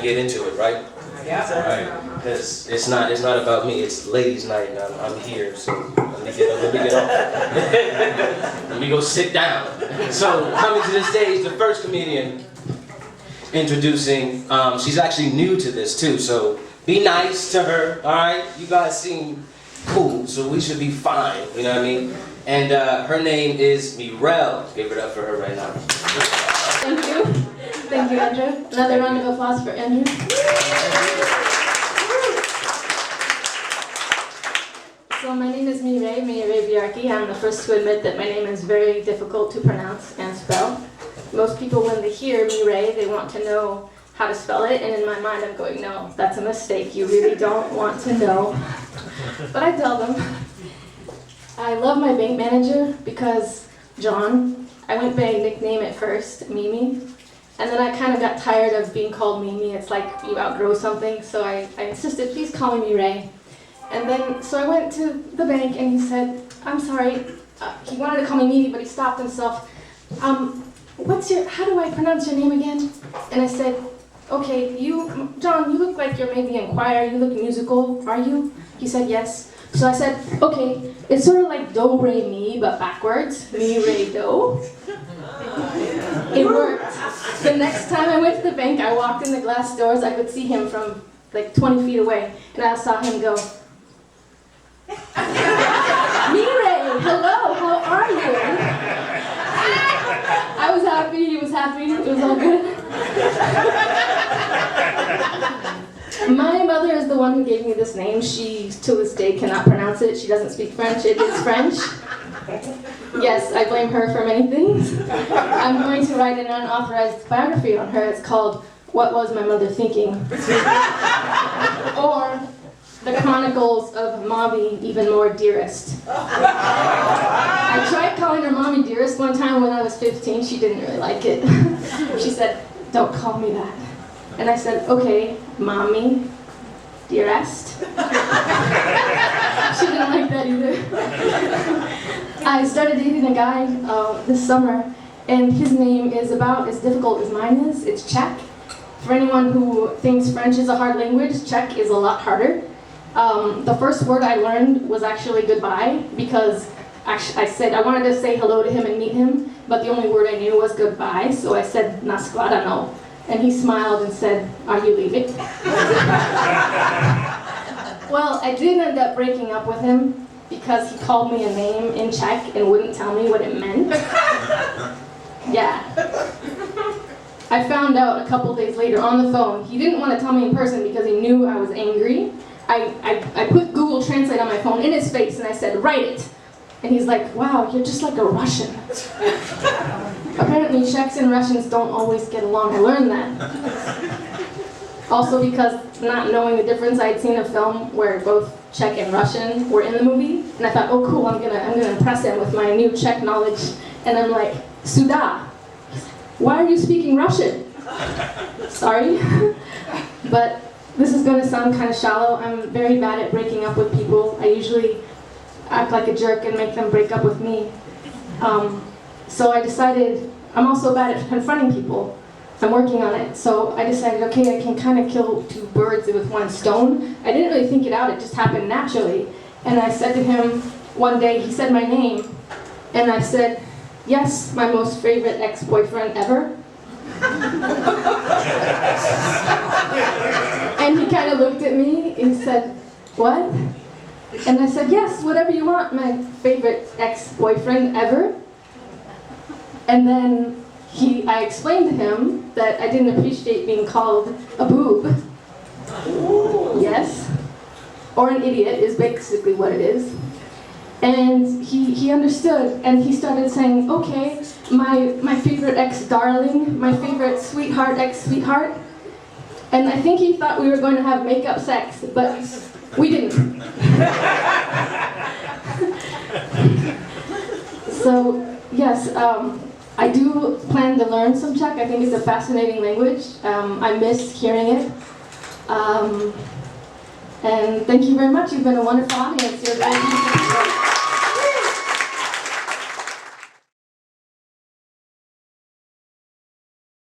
get into it, right? Yeah. All right. Because it's not about me. It's ladies' night, and I'm here. So let me get off. Let me go sit down. So coming to the stage, the first comedian introducing. She's actually new to this too. So be nice to her. All right. You guys seem cool, so we should be fine. You know what I mean? And her name is Mireille. Give it up for her right now. Thank you. Thank you, Andrew. Another round of applause for Andrew. So my name is Mireille Villarqui. I'm the first to admit that my name is very difficult to pronounce and spell. Most people, when they hear Mireille, they want to know how to spell it, and in my mind I'm going, no, that's a mistake. You really don't want to know. But I tell them. I love my bank manager because John. I went by a nickname at first, Mimi, and then I kind of got tired of being called Mimi. It's like you outgrow something, so I insisted, please call me Mireille. And then, so I went to the bank and he said, I'm sorry, he wanted to call me Mimi, but he stopped himself. How do I pronounce your name again? And I said, okay, John, you look like you're maybe in choir, you look musical, are you? He said, yes. So I said, okay, it's sort of like do, re, mi, but backwards. Mi, re, do. It worked. The next time I went to the bank, I walked in the glass doors, I could see him from like 20 feet away, and I saw him go, Mireille, hello, how are you? I was happy, he was happy, it was all good. My mother is the one who gave me this name. She, to this day, cannot pronounce it. She doesn't speak French. It is French. Yes, I blame her for many things. I'm going to write an unauthorized biography on her. It's called What Was My Mother Thinking? Or The Chronicles of Mommy, Even More Dearest. I tried calling her Mommy Dearest one time when I was 15. She didn't really like it. She said, don't call me that. And I said, okay, Mommy, Dearest. She didn't like that either. I started dating a guy this summer, and his name is about as difficult as mine is. It's Czech. For anyone who thinks French is a hard language, Czech is a lot harder. The first word I learned was actually goodbye, because I said I wanted to say hello to him and meet him, but the only word I knew was goodbye, so I said na shledanou. And he smiled and said, are you leaving? Well, I did end up breaking up with him because he called me a name in Czech and wouldn't tell me what it meant. Yeah. I found out a couple days later on the phone. He didn't want to tell me in person because he knew I was angry. I put Google Translate on my phone in his face and I said, write it. And he's like, wow, you're just like a Russian. Apparently, Czechs and Russians don't always get along. I learned that. Also because not knowing the difference, I had seen a film where both Czech and Russian were in the movie, and I thought, oh cool, I'm gonna impress him with my new Czech knowledge. And I'm like, Suda, why are you speaking Russian? Sorry, but this is gonna sound kind of shallow. I'm very bad at breaking up with people. I usually act like a jerk and make them break up with me. So I decided, I'm also bad at confronting people. I'm working on it. So I decided, okay, I can kind of kill two birds with one stone. I didn't really think it out, it just happened naturally. And I said to him one day, he said my name, and I said, yes, my most favorite ex-boyfriend ever. And he kind of looked at me and said, what? And I said, yes, whatever you want, my favorite ex-boyfriend ever. And then I explained to him that I didn't appreciate being called a boob. Yes. Or an idiot is basically what it is. And he understood, and he started saying, okay, my favorite ex-darling, my favorite sweetheart ex-sweetheart. And I think he thought we were going to have make-up sex, but we didn't. So, yes, I do plan to learn some Czech. I think it's a fascinating language. I miss hearing it. And thank you very much. You've been a wonderful audience. You're very